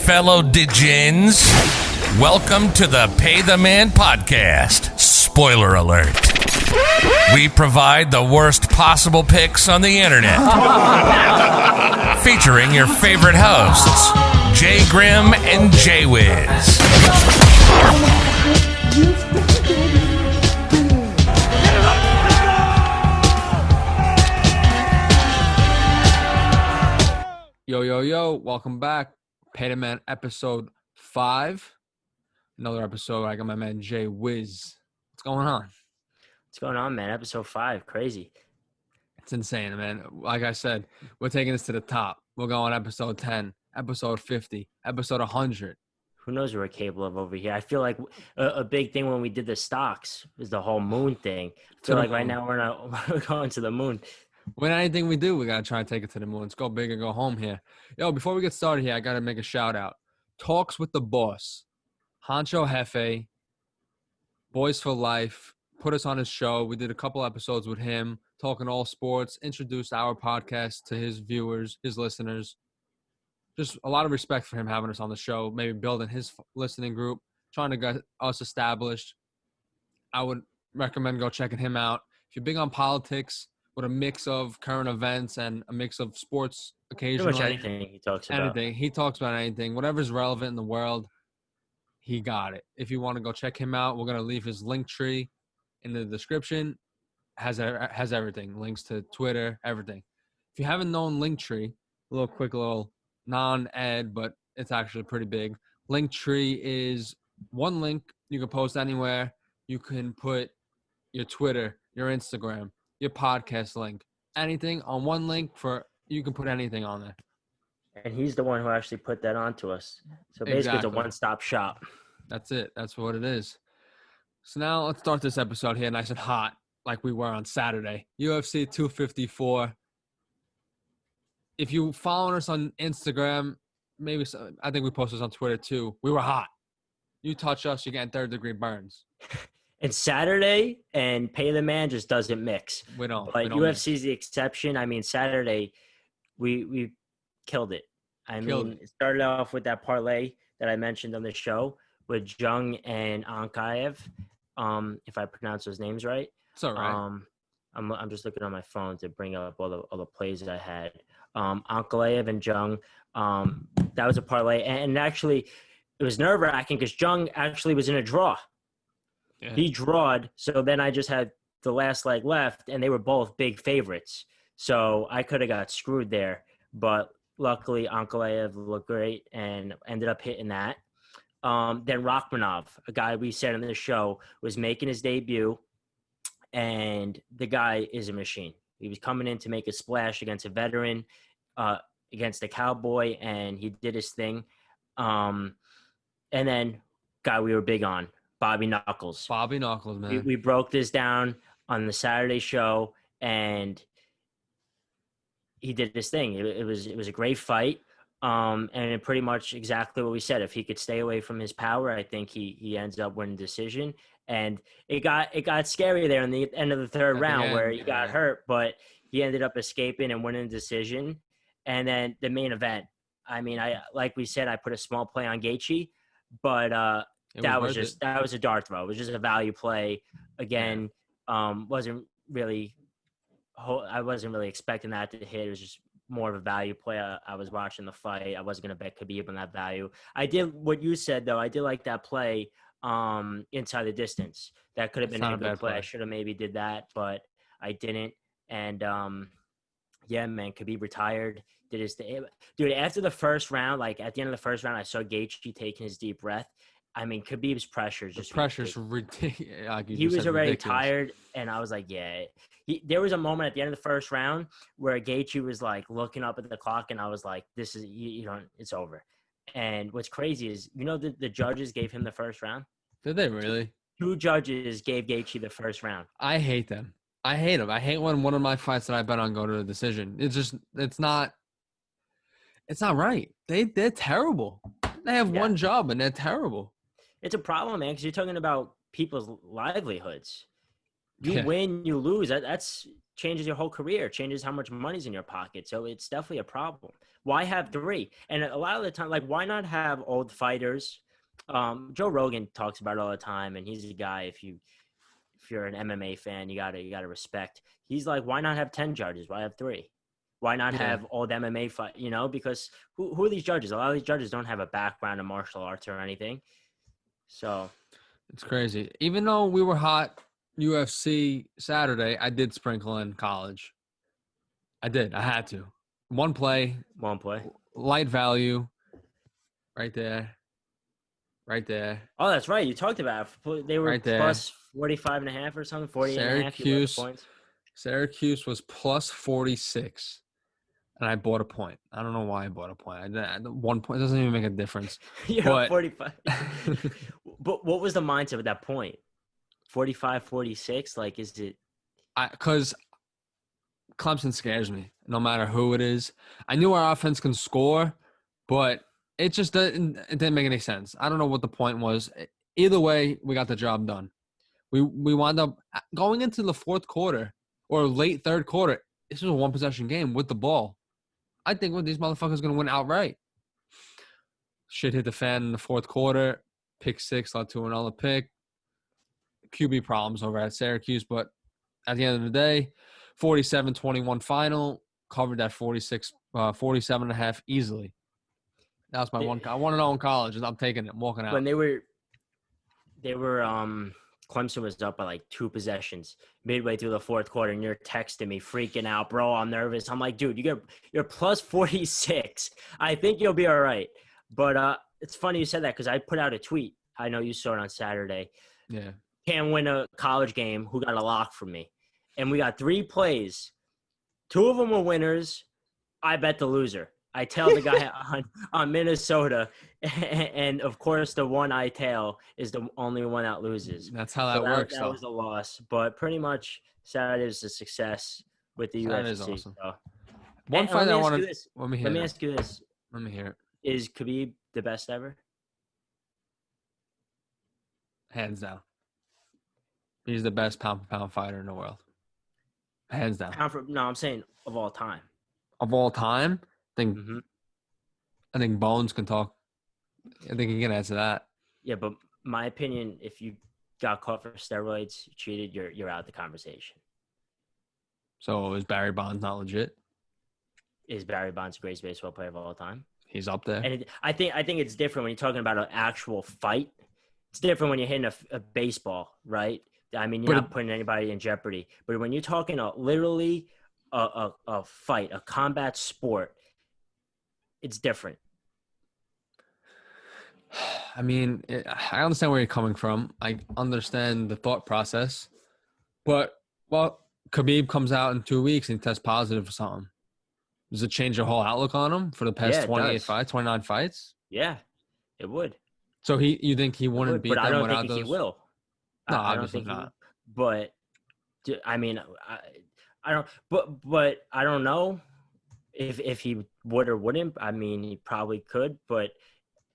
fellow degens. Welcome to the Pay the Man podcast. Spoiler alert. We provide the worst possible picks on the internet. Featuring your favorite hosts, Jay Grimm and Jay Wiz. Yo, welcome back. Pay the Man episode 5. Another episode. I got my man Jay Wiz. What's going on? What's going on, man? Episode 5. Crazy. It's insane, man. Like I said, we're taking this to the top. We'll go on episode 10, episode 50, episode 100. Who knows what we're capable of over here? I feel like a big thing when we did the stocks was the whole moon thing. I feel like right now we're going to the moon. When anything we do, we got to try and take it to the moon. Let's go big or go home here. Yo, before we get started here, I got to make a shout out. Talks with the Boss. Hancho Hefe. Boys for Life. Put us on his show. We did a couple episodes with him, talking all sports, introduced our podcast to his viewers, his listeners. Just a lot of respect for him having us on the show, maybe building his listening group, trying to get us established. I would recommend go checking him out. If you're big on politics, with a mix of current events and a mix of sports occasionally. Pretty much anything he talks about. Anything. He talks about anything. Whatever's relevant in the world, he got it. If you want to go check him out, we're going to leave his link tree in the description. Has everything. Links to Twitter, everything. If you haven't known Linktree, a quick little non-ad, but it's actually pretty big. Linktree is one link you can post anywhere. You can put your Twitter, your Instagram, your podcast link, anything on one link you can put anything on there. And he's the one who actually put that onto us. So basically It's a one-stop shop. That's it. That's what it is. So now let's start this episode here nice and hot like we were on Saturday. UFC 254. If you follow us on Instagram, I think we posted this on Twitter too. We were hot. You touch us, you're getting third-degree burns. And Saturday and Pay the Man just doesn't mix. We don't. But UFC is the exception. I mean, Saturday, we killed it. It started off with that parlay that I mentioned on the show with Jung and Ankaev, if I pronounce those names right. It's all right. I'm just looking on my phone to bring up all the plays that I had. Ankalaev and Jung, that was a parlay. And actually, it was nerve-wracking because Jung actually was in a draw. Yeah. He drawed, so then I just had the last leg left, and they were both big favorites. So I could have got screwed there, but luckily Ankalaev looked great and ended up hitting that. Then Rachmanov, a guy we said on this show, was making his debut, and the guy is a machine. He was coming in to make a splash against a veteran, against a cowboy, and he did his thing. And then guy we were big on, Bobby Knuckles. Bobby Knuckles, man. We broke this down on the Saturday show, and he did this thing. It was a great fight, and it pretty much exactly what we said. If he could stay away from his power, I think he ends up winning decision. And it got scary there in the end of the third round where he got hurt, but he ended up escaping and winning the decision. And then the main event. I mean, like we said, I put a small play on Gaethje, but that was a dart throw. It was just a value play. Again, I wasn't really expecting that to hit. It was just more of a value play. I was watching the fight. I wasn't going to bet Khabib on that value. I did what you said, though. I did like that play inside the distance. That could have been a good play. I should have maybe did that, but I didn't. And, yeah, man, Khabib retired. Did his thing. Dude, after the first round, like at the end of the first round, I saw Gaethje taking his deep breath. I mean, Khabib's pressure is just ridiculous. Like he was already tired, and I was like, yeah. There was a moment at the end of the first round where Gaethje was like looking up at the clock, and I was like, this is, it's over. And what's crazy is, the judges gave him the first round. Did they really? 2 judges gave Gaethje the first round. I hate them. I hate them. I hate when one of my fights that I bet on go to a decision. It's not right. They're terrible. They have one job, and they're terrible. It's a problem, man, because you're talking about people's livelihoods. You win, you lose. That's changes your whole career, changes how much money's in your pocket. So it's definitely a problem. Why have 3? And a lot of the time, like, why not have old fighters? Joe Rogan talks about it all the time, and he's a guy. If you're an MMA fan, you gotta respect. He's like, why not have 10 judges? Why have 3? Why not have old MMA fight? You know, because who are these judges? A lot of these judges don't have a background in martial arts or anything. So It's crazy. Even though we were hot UFC Saturday, I did sprinkle in college. I did. I had to. One play, light value, right there. Right there. Oh, that's right. You talked about it. They were Right there. plus 45.5 or something, 48.5. Syracuse was plus 46, and I bought a point. I don't know why I bought a point. 1 point doesn't even make a difference. Yeah, 45. But what was the mindset at that point? 45, 46? Like, is it? Because Clemson scares me, no matter who it is. I knew our offense can score, but it didn't make any sense. I don't know what the point was. Either way, we got the job done. We wound up going into the fourth quarter or late third quarter. This was a one-possession game with the ball. I think these motherfuckers going to win outright. Shit hit the fan in the fourth quarter. Pick 6 led to another pick. QB problems over at Syracuse, but at the end of the day, 47-21 final. Covered that 47.5 easily. That was my one. I want to know in college. I'm taking it. I'm walking out. When they were Clemson was up by like 2 possessions midway through the fourth quarter, and you're texting me, freaking out, bro. I'm nervous. I'm like, dude, you're plus 46. I think you'll be all right. But it's funny you said that because I put out a tweet. I know you saw it on Saturday. Yeah. Can't win a college game. Who got a lock from me? And we got 3 plays. 2 of them were winners. I bet the loser. I tailed the guy on Minnesota, and of course, the one I tail is the only one that loses. That's how that works. That was a loss, but pretty much Saturday was a success with the UFC. That is awesome. So. One fight I want to. Let me ask you this. Let me hear it. Is Khabib the best ever? Hands down. He's the best pound-for-pound fighter in the world. Hands down. No, I'm saying of all time. Of all time? I think Bones can talk. I think he can answer that. Yeah, but my opinion, if you got caught for steroids, cheated, you're out of the conversation. So is Barry Bonds not legit? Is Barry Bonds the greatest baseball player of all time? He's up there. And I think it's different when you're talking about an actual fight. It's different when you're hitting a baseball, right? I mean, you're not putting anybody in jeopardy. But when you're talking literally a fight, a combat sport, it's different. I mean, I understand where you're coming from. I understand the thought process. But, Khabib comes out in 2 weeks and tests positive for something. Does it change your whole outlook on him for the past 29 fights? Yeah, it would. So you think he wouldn't beat them without those? But I don't think he will. No, obviously not. But, I mean, I don't. But I don't know if he would or wouldn't. I mean, he probably could. But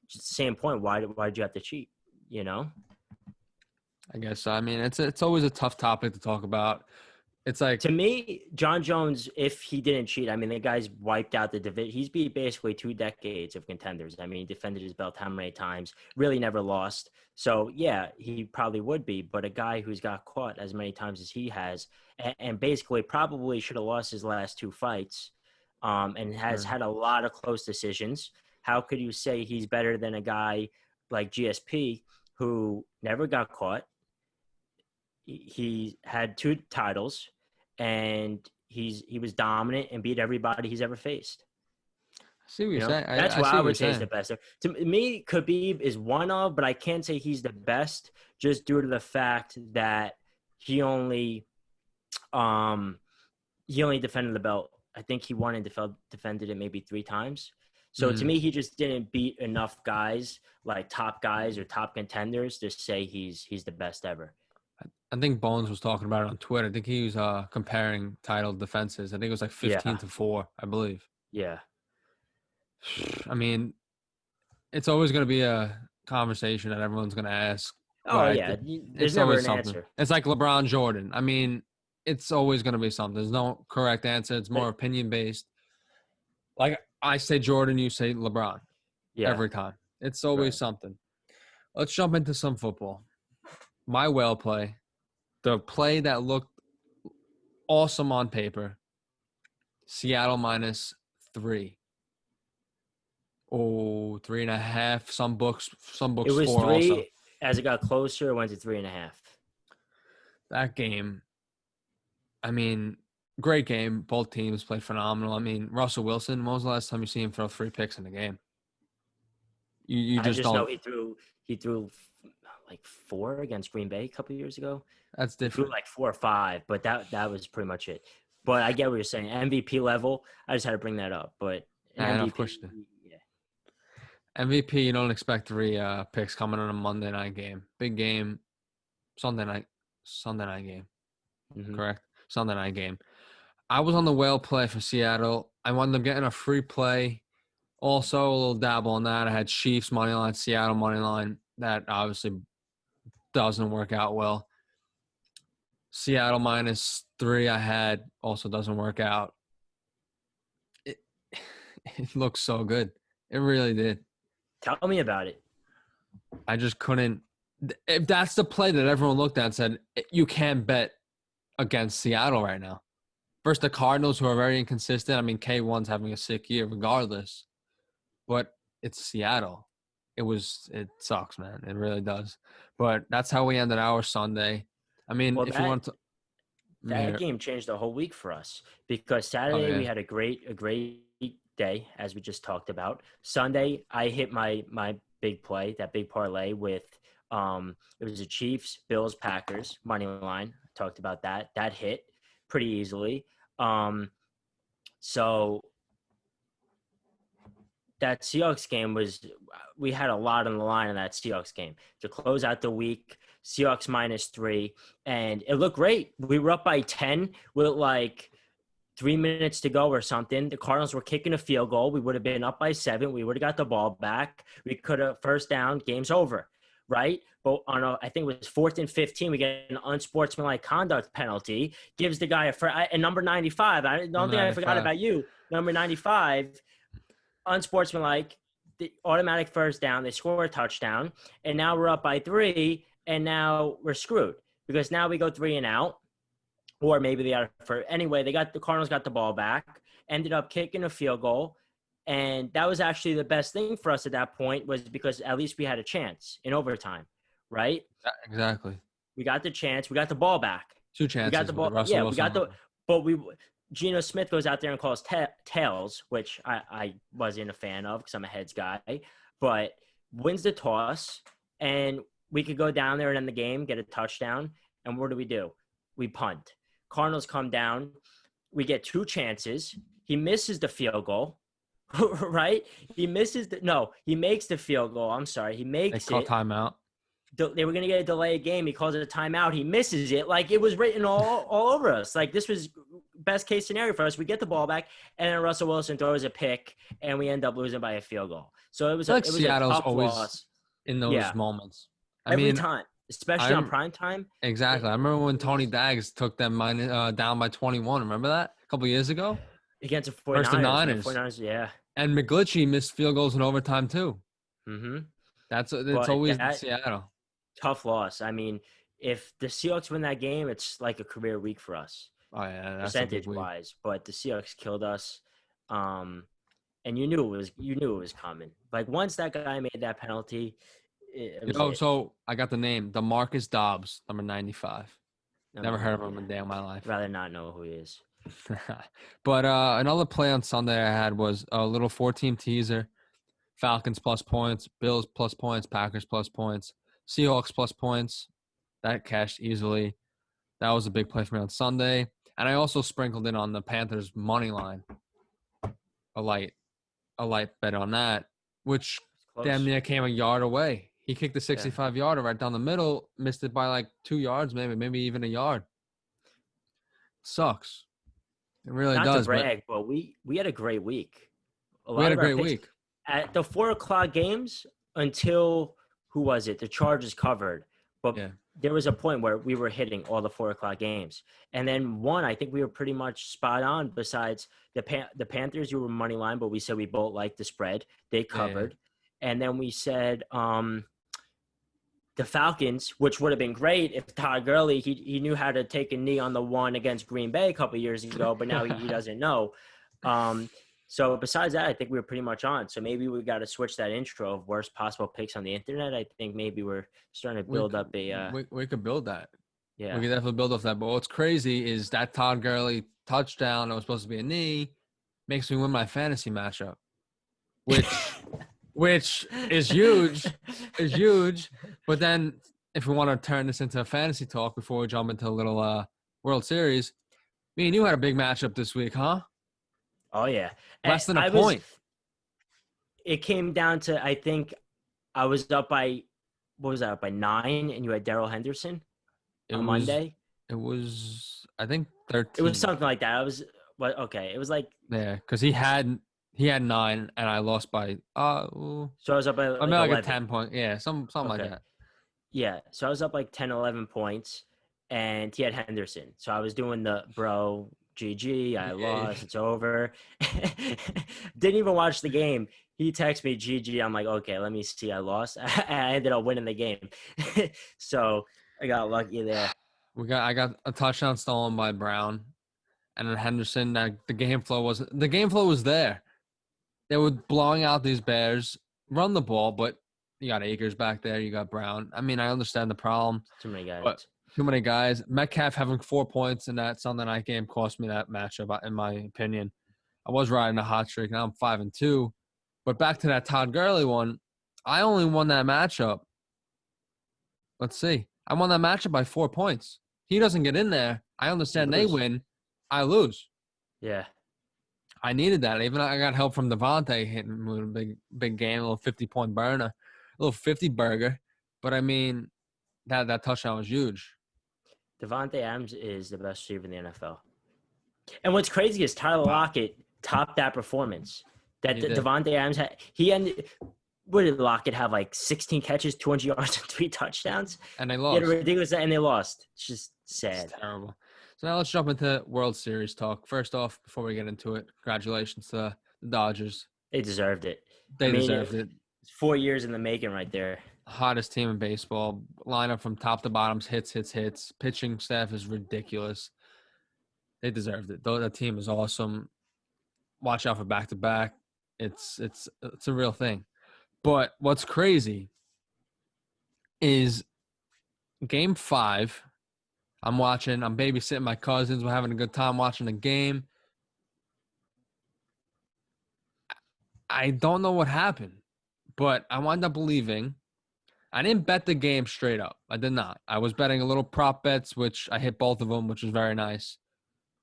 just the same point. Why did you have to cheat? You know. I guess. I mean, it's always a tough topic to talk about. It's like, to me, John Jones, if he didn't cheat, I mean, the guy's wiped out the division. He's beat basically 2 decades of contenders. I mean, he defended his belt how many times? Really never lost. So, yeah, he probably would be. But a guy who's got caught as many times as he has and basically probably should have lost his last 2 fights and has had a lot of close decisions. How could you say he's better than a guy like GSP who never got caught? He had 2 titles. And he was dominant and beat everybody he's ever faced. I see what you're saying. That's why I would say he's the best. To me, Khabib is one of, but I can't say he's the best just due to the fact that he only defended the belt. I think he won and defended it maybe 3 times. So to me, he just didn't beat enough guys, like top guys or top contenders, to say he's the best ever. I think Bones was talking about it on Twitter. I think he was comparing title defenses. I think it was like 15-4, I believe. Yeah. I mean, it's always going to be a conversation that everyone's going to ask. Oh, yeah. There's never an answer. It's like LeBron Jordan. I mean, it's always going to be something. There's no correct answer. It's more opinion based. Like I say Jordan, you say LeBron every time. It's always something. Let's jump into some football. My whale play, the play that looked awesome on paper, Seattle -3. Oh, 3.5. Some books It was 4 3. also. As it got closer, it went to 3.5. That game, I mean, great game. Both teams played phenomenal. I mean, Russell Wilson, when was the last time you see him throw 3 picks in a game? You I just just know don't. he threw like 4 against Green Bay a couple years ago. That's He threw different. like 4 or 5, but that was pretty much it. But I get what you're saying. MVP level, I just had to bring that up. But an Of MVP, course you do. yeah. MVP, you don't expect 3 picks coming in a Monday night game. Big game. Sunday night game. Mm-hmm. Correct? Sunday night game. I was on the whale play for Seattle. I wound up getting a free play. Also, a little dabble on that. I had Chiefs money line, Seattle money line. That obviously doesn't work out well. Seattle -3 I had also doesn't work out. It looks so good. It really did. Tell me about it. I just couldn't. If that's the play that everyone looked at and said, you can't bet against Seattle right now. Versus the Cardinals, who are very inconsistent. I mean, K1's having a sick year regardless. But it's Seattle. It sucks, man. It really does. But that's how we ended our Sunday. I mean, Well, if you want to. that game changed the whole week for us because Saturday we had a great day, as we just talked about. Sunday, I hit my big play, that big parlay with it was the Chiefs, Bills, Packers money line. Talked about that. That hit pretty easily. So that Seahawks game we had a lot on the line in that Seahawks game to close out the week. Seahawks -3, and it looked great. We were up by 10 with like 3 minutes to go or something. The Cardinals were kicking a field goal. We would have been up by 7. We would have got the ball back. We could have first down. Game's over, right? But I think it was 4th and 15. We get an unsportsmanlike conduct penalty. Gives the guy a number 95. I don't think I forgot about you. Number 95, unsportsmanlike. The automatic first down. They score a touchdown, and now we're up by 3, and now we're screwed because now we go 3 and out. Or maybe they got anyway. The Cardinals got the ball back, ended up kicking a field goal, and that was actually the best thing for us at that point was because at least we had a chance in overtime, right? Exactly. We got the chance. We got the ball back. 2 chances. We got the ball. Yeah, we got the. But Geno Smith goes out there and calls tails, which I wasn't a fan of because I'm a heads guy, but wins the toss, and we could go down there and end the game, get a touchdown, and what do? We punt. Cardinals come down. We get 2 chances. He misses the field goal, right? He makes the field goal. I'm sorry. He makes it. They call timeout. They were going to get a delay game. He calls it a timeout. He misses it. Like, it was written all over us. Like, this was best case scenario for us. We get the ball back, and then Russell Wilson throws a pick, and we end up losing by a field goal. So it was Seattle's a tough always loss. in those moments. Every time. Especially on prime time. Exactly. I remember when Tony Daggs took them down by 21. Remember that? A couple of years ago? Against the 49ers. Versus the Niners. 49ers, yeah. And McGlinchey missed field goals in overtime too. Mm-hmm. It's always Seattle. Tough loss. I mean, if the Seahawks win that game, it's like a career week for us. Oh, yeah. Percentage-wise. But the Seahawks killed us. And you knew it was coming. Like, once that guy made that penalty – so I got the name, DeMarcus Dobbs, number 95. Never heard of him in a day of my life. I'd rather not know who he is. But another play on Sunday I had was a little 4-team teaser. Falcons plus points, Bills plus points, Packers plus points, Seahawks plus points. That cashed easily. That was a big play for me on Sunday. And I also sprinkled in on the Panthers money line. A light bet on that, which damn near came a yard away. He kicked the 65-yarder right down the middle, missed it by like 2 yards, maybe even a yard. Sucks. It really does. Not to brag, but we had a great week. We had a great week. At the 4 o'clock games until, who was it? The Chargers covered. But there was a point where we were hitting all the 4 o'clock games, and then one, I think we were pretty much spot on. Besides the Panthers, you were money line, but we said we both liked the spread. They covered, and then we said the Falcons, which would have been great if Todd Gurley he knew how to take a knee on the one against Green Bay a couple of years ago, but now he doesn't know. So besides that, I think we were pretty much on. So maybe we got to switch that intro of worst possible picks on the internet. I think maybe we're starting to build up a. We could build that. Yeah, we could definitely build off that. But what's crazy is that Todd Gurley touchdown that was supposed to be a knee makes me win my fantasy matchup, which is huge. Is huge. But then if we want to turn this into a fantasy talk before we jump into a little World Series, me and you had a big matchup this week, huh? Oh, yeah. Less than a point. It came down to, I think I was up by, what was that, up by 9, and you had Darrell Henderson on Monday? It was, I think, 13. It was something like that. It was like. Yeah, because he had 9, and I lost by, so I was up by like a 10 point. Yeah, something like that. Yeah, so I was up like 10, 11 points, and he had Henderson. So I was doing the GG, I lost, it's over. Didn't even watch the game. He texted me GG. I'm like, okay, let me see. I lost. I ended up winning the game. So I got lucky there. I got a touchdown stolen by Brown, and then Henderson. The game flow was there. They were blowing out these Bears, run the ball, but you got Akers back there. You got Brown. I mean, I understand the problem. Too many guys. But too many guys. Metcalf having 4 points in that Sunday night game cost me that matchup, in my opinion. I was riding a hot streak. Now I'm 5-2. But back to that Todd Gurley one, I only won that matchup. Let's see. I won that matchup by 4 points. He doesn't get in there. I understand they win. I lose. Yeah. I needed that. Even I got help from Devontae hitting with a big game, a little 50-point burner, a little 50 burger. But, I mean, that touchdown was huge. Devontae Adams is the best receiver in the NFL. And what's crazy is Tyler Lockett topped that performance. That Devontae Adams had. He ended. What did Lockett have? Like 16 catches, 200 yards, and 3 touchdowns. And they lost. Ridiculous, and they lost. It's just sad. It's terrible. So now let's jump into World Series talk. First off, before we get into it, congratulations to the Dodgers. They deserved it. They deserved it. 4 years in the making right there. Hottest team in baseball. Lineup from top to bottom, hits. Pitching staff is ridiculous. They deserved it. Though that team is awesome. Watch out for back-to-back. It's a real thing. But what's crazy is Game 5. I'm babysitting my cousins. We're having a good time watching the game. I don't know what happened, but I wound up believing. I didn't bet the game straight up. I did not. I was betting a little prop bets, which I hit both of them, which was very nice.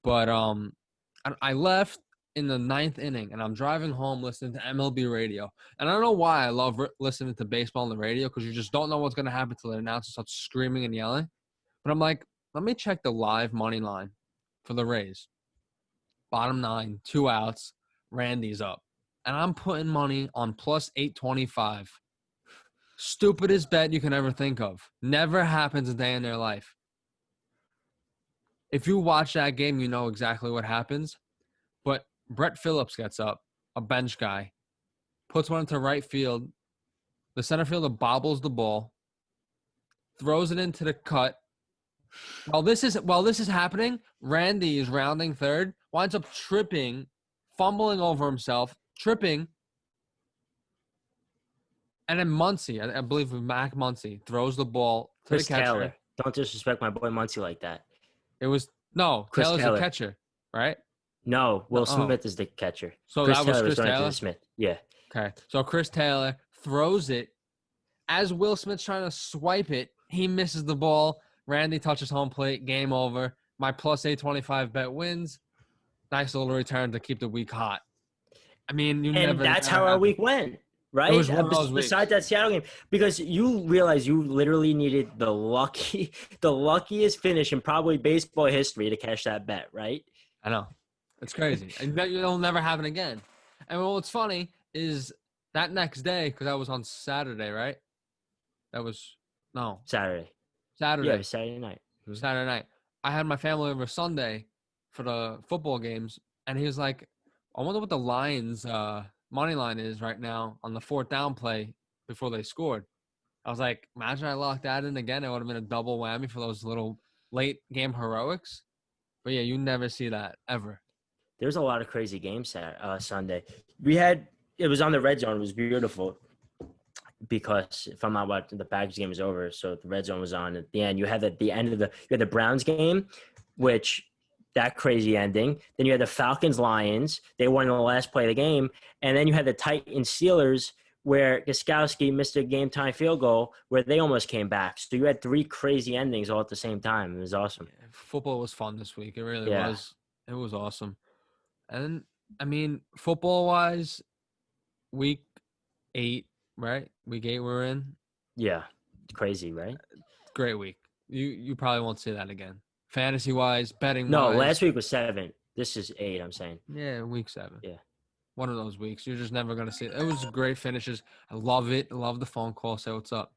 But I left in the 9th inning, and I'm driving home listening to MLB radio. And I don't know why I love listening to baseball on the radio, because you just don't know what's going to happen until the announcer starts screaming and yelling. But I'm like, let me check the live money line for the Rays. Bottom 9, 2 outs, Randy's up. And I'm putting money on plus 825. Stupidest bet you can ever think of. Never happens a day in their life. If you watch that game, you know exactly what happens. But Brett Phillips gets up, a bench guy, puts one into right field. The center fielder bobbles the ball, throws it into the cut. While this is happening, Randy is rounding third, winds up tripping, fumbling over himself, tripping. And then Muncy, I believe Mac Muncy, throws the ball to Chris the catcher. Taylor. Don't disrespect my boy Muncy like that. Taylor's the catcher, right? No, Will Smith is the catcher. So Chris that was Taylor Chris Taylor? Smith. Yeah. Okay. So Chris Taylor throws it. As Will Smith's trying to swipe it, he misses the ball. Randy touches home plate. Game over. My plus 825 bet wins. Nice little return to keep the week hot. I mean, that's how our week went, right? It was one of those besides that Seattle game, because you realize you literally needed the luckiest finish in probably baseball history to cash that bet, right? I know. It's crazy. I bet it'll never happen again. And what's funny is that next day, because that was on Saturday, right? Saturday. Saturday. Yeah, it was Saturday night. Saturday night. I had my family over Sunday for the football games, and he was like, I wonder what the Lions money line is right now on the fourth down play before they scored. I was like, imagine I locked that in again. It would have been a double whammy for those little late game heroics. But yeah, you never see that ever. There's a lot of crazy games Sunday. It was on the red zone. It was beautiful because if I'm not watching, the Packers game was over, so the red zone was on at the end. You had the Browns game, which that crazy ending. Then you had the Falcons Lions. They won in the last play of the game, and then you had the Titans Steelers, where Gostkowski missed a game time field goal where they almost came back. So you had 3 crazy endings all at the same time. It was awesome. Football was fun this week. It really was. It was awesome. And I mean, football wise, week 8, right? Week 8 we're in. Yeah. It's crazy, right? Great week. You probably won't see that again. Fantasy wise, betting wise. No, last week was 7. This is 8, I'm saying. Yeah, week 7. Yeah. One of those weeks. You're just never gonna see it. It was great finishes. I love it. I love the phone call. Say what's up.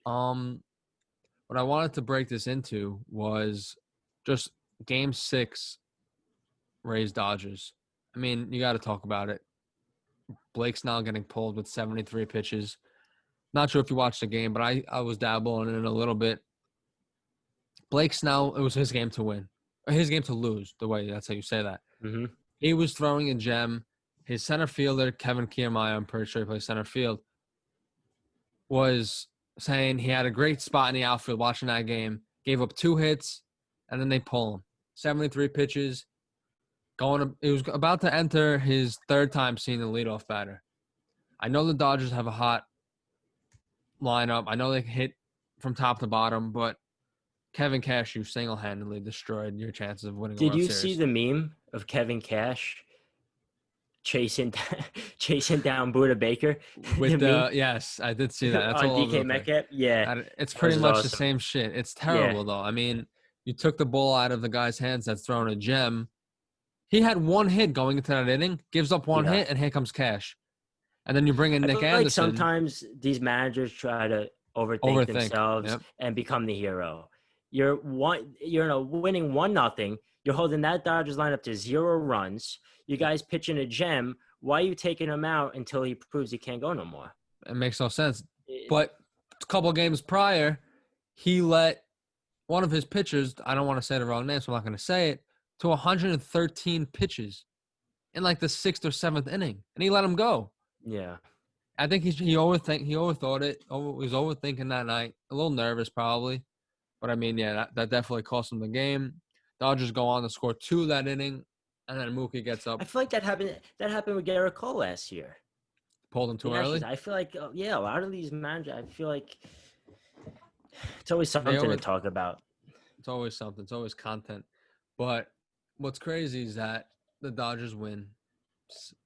What I wanted to break this into was just game 6, Rays Dodgers. I mean, you got to talk about it. Blake Snell getting pulled with 73 pitches. Not sure if you watched the game, but I was dabbling in it a little bit. Blake Snell, it was his game to win. Or his game to lose, that's how you say that. Mm-hmm. He was throwing a gem. His center fielder, Kevin Kiermaier, I'm pretty sure he plays center field, was saying he had a great spot in the outfield watching that game. Gave up 2 hits, and then they pull him. 73 pitches. It was about to enter his 3rd time seeing the leadoff batter. I know the Dodgers have a hot lineup. I know they hit from top to bottom, but Kevin Cash, you single-handedly destroyed your chances of winning a World Series. Did you see the meme of Kevin Cash chasing down Buda Baker? With yes, I did see that. That's on all DK Metcalf. Yeah, it's pretty much awesome. the same shit. It's terrible though. I mean, you took the ball out of the guy's hands that's throwing a gem. He had 1 hit going into that inning, gives up 1 hit, and here comes Cash. And then you bring in Nick Anderson. Like sometimes these managers try to overthink themselves and become the hero. You're winning 1-0. You're holding that Dodgers lineup to 0 runs. You guys pitching a gem. Why are you taking him out until he proves he can't go no more? It makes no sense. But a couple games prior, he let one of his pitchers, I don't want to say the wrong name, so I'm not going to say it, to 113 pitches in like the 6th or 7th inning, and he let him go. Yeah. I think he overthought it. He was overthinking that night. A little nervous probably. But I mean, yeah, that definitely cost him the game. Dodgers go on to score 2 that inning, and then Mookie gets up. I feel like that happened with Garrett Cole last year. Pulled him too early? I feel like, a lot of these managers, I feel like it's always something to talk about. It's always something. It's always content. But what's crazy is that the Dodgers win.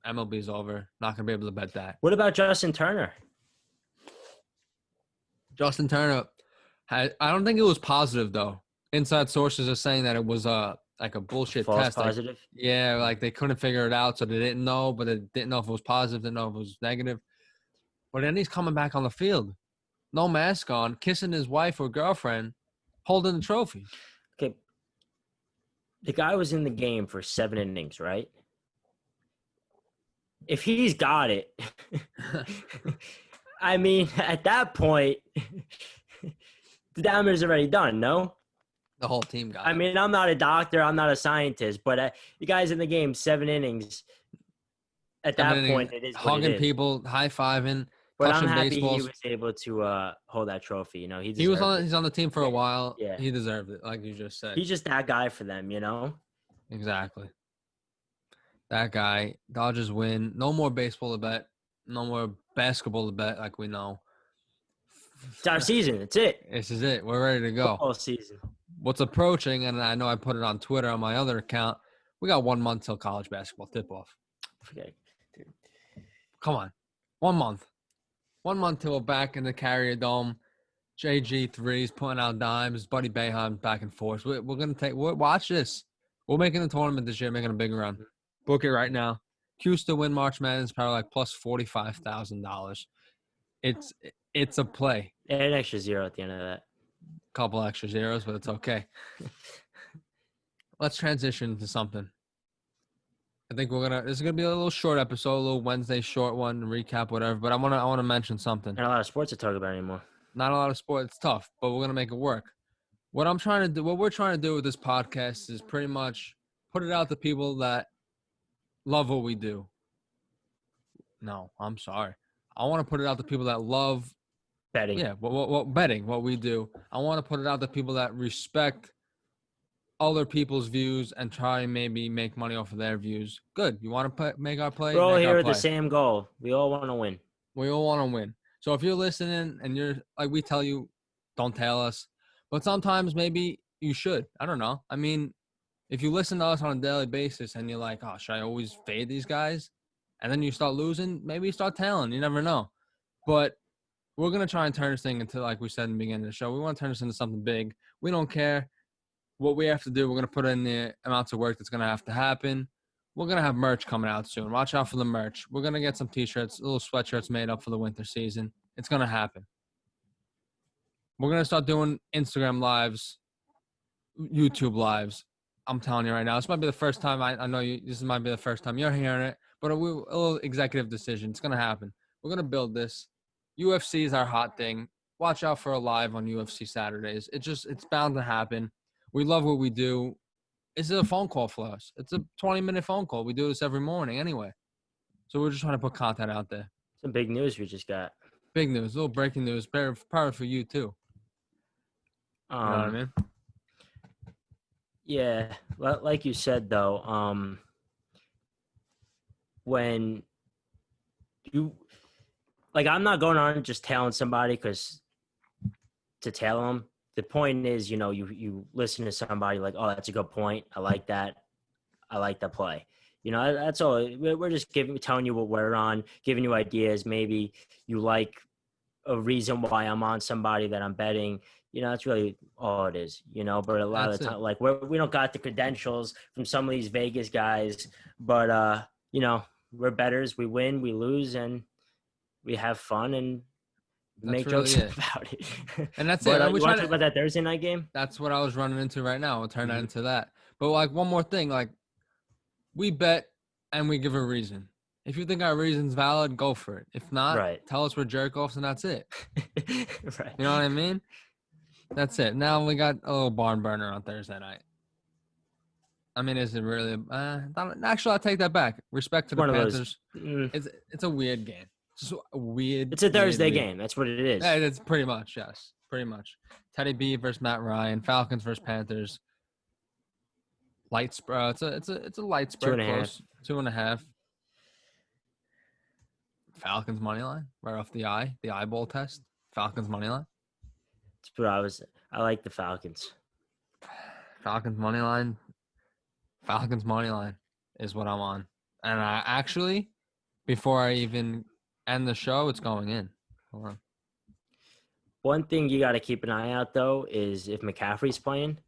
MLB's over. Not going to be able to bet that. What about Justin Turner? Justin Turner, I don't think it was positive, though. Inside sources are saying that it was like a bullshit false test. positive? Like they couldn't figure it out, so they didn't know, but they didn't know if it was positive, didn't know if it was negative. But then he's coming back on the field. No mask on, kissing his wife or girlfriend, holding the trophy. Okay. The guy was in the game for 7 innings, right? If he's got it, I mean, at that point, the damage is already done, no? The whole team got it. I mean, I'm not a doctor. I'm not a scientist. But you guys in the game, 7 innings. At that point, it is what hugging it is. people, high-fiving, but touching I'm happy baseballs. he was able to hold that trophy. You know, he's on the team for a while. Yeah. He deserved it, like you just said. He's just that guy for them, you know? Exactly. That guy. Dodgers win. No more baseball to bet. No more basketball to bet like we know. It's our season. It's it. This is it. We're ready to go. Football season. What's approaching, and I know I put it on Twitter on my other account, we got 1 month till college basketball tip-off. Forget it, dude. Come on. 1 month. 1 month till we're back in the Carrier Dome. JG threes, putting out dimes. Buddy Boeheim back and forth. We're going to watch this. We're making the tournament this year, making a big run. Book it right now. Q's to win March Madness, probably like plus $45,000. It's a play. And an extra 0 at the end of that. couple extra zeros, but it's okay. Let's transition to something. I think this is gonna be a little short episode, a little Wednesday short one, recap, whatever. But I wanna mention something. Not a lot of sports to talk about anymore. Not a lot of sport. It's tough, but we're gonna make it work. What we're trying to do with this podcast is pretty much put it out to people that love what we do. No, I'm sorry. I want to put it out to people that love Betting. Yeah, what betting, what we do. I want to put it out to people that respect other people's views and try and maybe make money off of their views. Good. You want to make our play? We're all Make here our with the play. same goal. We all want to win. We all want to win. So if you're listening and you're like we tell you, don't tell us. But sometimes maybe you should. I don't know. I mean, if you listen to us on a daily basis and you're like, oh, should I always fade these guys? And then you start losing, maybe you start tailing. You never know. But we're going to try and turn this thing into, like we said in the beginning of the show, we want to turn this into something big. We don't care what we have to do. We're going to put in the amounts of work that's going to have to happen. We're going to have merch coming out soon. Watch out for the merch. We're going to get some T-shirts, little sweatshirts made up for the winter season. It's going to happen. We're going to start doing Instagram lives, YouTube lives. I'm telling you right now, this might be the first time I know you. This might be the first time you're hearing it, but a little executive decision. It's going to happen. We're going to build this. UFC is our hot thing. Watch out for a live on UFC Saturdays. It's bound to happen. We love what we do. It's a phone call for us. It's a 20-minute phone call. We do this every morning anyway. So we're just trying to put content out there. Some big news we just got. Big news, a little breaking news, probably for you too. You know what I mean? Yeah, like you said though, when you like, I'm not going on just tailing somebody to tail them. The point is, you listen to somebody like, oh, that's a good point. I like that. I like that play. That's all. We're just telling you what we're on, giving you ideas. Maybe you like a reason why I'm on somebody that I'm betting. That's really all it is, but a lot of the time, like we don't got the credentials from some of these Vegas guys, but, we're bettors. We win, we lose, and we have fun and make jokes about it. And that's but, it. You want to talk about that Thursday night game? That's what I was running into right now. We'll turn that into that. But like one more thing, like we bet and we give a reason. If you think our reason's valid, go for it. If not, tell us we're jerk-offs and that's it. Right. You know what I mean? That's it. Now we got a little barn burner on Thursday night. I mean, is it really? Actually, I'll take that back. Respect to the Panthers. It's a weird game. It's just a weird. It's a Thursday game. That's what it is. Yeah, it's pretty much, yes. Pretty much. Teddy B versus Matt Ryan. Falcons versus Panthers. Light spread. It's a light spread. 2.5. Close. 2.5. Falcons money line right off the eyeball test. Falcons money line. That's what I like the Falcons. Falcons money line is what I'm on. And I actually, before I even end the show, it's going in. Hold on. One thing you got to keep an eye out, though, is if McCaffrey's playing,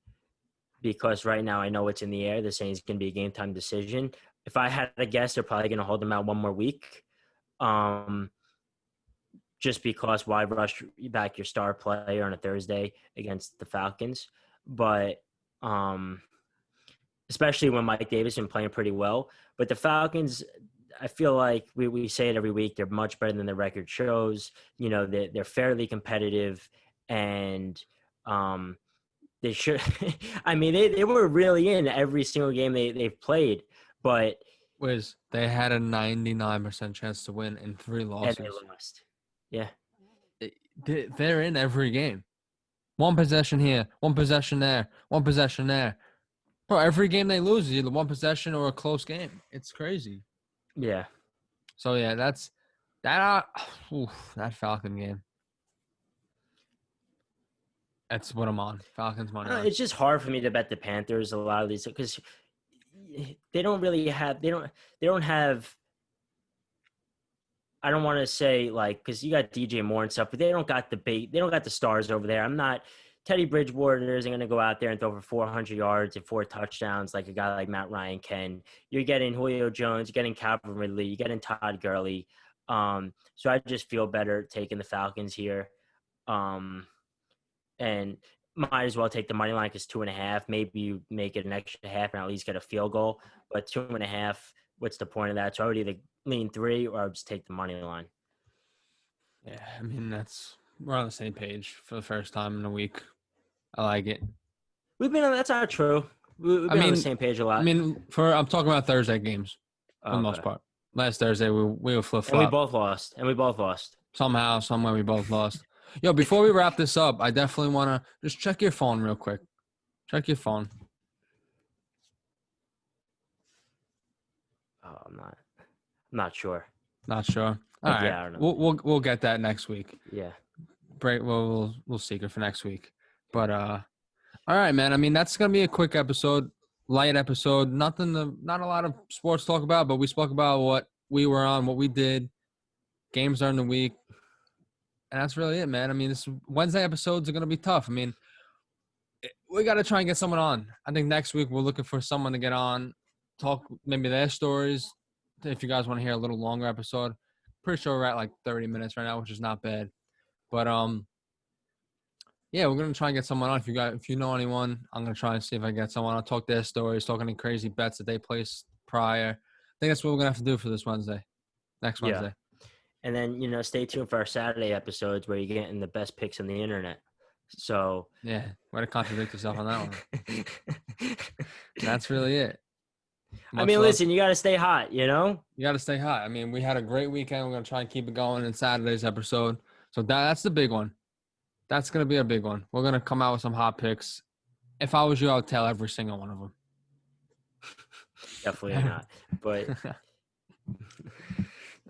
because right now I know it's in the air. They're saying it's going to be a game-time decision. If I had to guess, they're probably going to hold him out one more week. Just because why rush back your star player on a Thursday against the Falcons? But especially when Mike Davis been playing pretty well. But the Falcons, I feel like we say it every week, they're much better than the record shows. They're fairly competitive, and they should. I mean, they were really in every single game they've played, but they had a 99% chance to win in 3 losses. And they lost. Yeah. They're in every game. One possession here, one possession there, one possession there. Bro, every game they lose is either one possession or a close game. It's crazy. Yeah. So, yeah, that Falcon game. That's what I'm on. Falcons money line. It's just hard for me to bet the Panthers a lot of these because they don't really have – they don't have – I don't want to say because you got DJ Moore and stuff, but they don't got the stars over there. Teddy Bridgewater isn't going to go out there and throw for 400 yards and 4 touchdowns like a guy like Matt Ryan can. You're getting Julio Jones, you're getting Calvin Ridley, you're getting Todd Gurley. So I just feel better taking the Falcons here. And might as well take the money line because 2.5. Maybe you make it an extra half and at least get a field goal. But 2.5, what's the point of that? So I would either lean 3 or I would just take the money line. Yeah, I mean we're on the same page for the first time in a week. I like it. That's not true. We've been on the same page a lot. I mean, I'm talking about Thursday games for the most part. Last Thursday we were flip flop. And we both lost. Somehow, somewhere we both lost. Yo, before we wrap this up, I definitely want to just check your phone real quick. Check your phone. Oh, I'm not sure. Not sure. All right. Yeah, I don't know. We'll get that next week. Yeah. Break. We'll seek it for next week. But all right, man. I mean, that's gonna be a quick episode, light episode. Not a lot of sports talk about, but we spoke about what we were on, what we did, games during the week, and that's really it, man. I mean, this Wednesday episodes are gonna be tough. I mean, we got to try and get someone on. I think next week we're looking for someone to get on, talk maybe their stories. If you guys want to hear a little longer episode, pretty sure we're at like 30 minutes right now, which is not bad. But yeah, we're gonna try and get someone on. If you know anyone, I'm gonna try and see if I can get someone. I'll talk their stories, talk any crazy bets that they placed prior. I think that's what we're gonna have to do for this Wednesday, next Wednesday. And then stay tuned for our Saturday episodes where you're getting the best picks on the internet. So yeah, way to contradict yourself on that one. That's really it. Listen, you got to stay hot, You got to stay hot. I mean, we had a great weekend. We're going to try and keep it going in Saturday's episode. So that's the big one. That's going to be a big one. We're going to come out with some hot picks. If I was you, I would tell every single one of them. Definitely not. But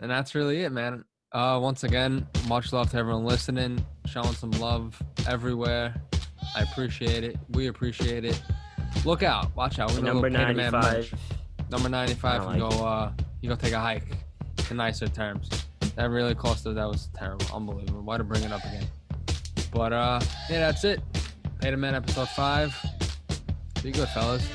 and that's really it, man. Once again, much love to everyone listening, showing some love everywhere. I appreciate it. We appreciate it. Look out. Watch out. We're number 95. Number 95. You go take a hike to nicer terms. That really cost us. That was terrible. Unbelievable. Why to bring it up again? But, yeah, that's it. Pay the Man, episode 5. Be good, fellas.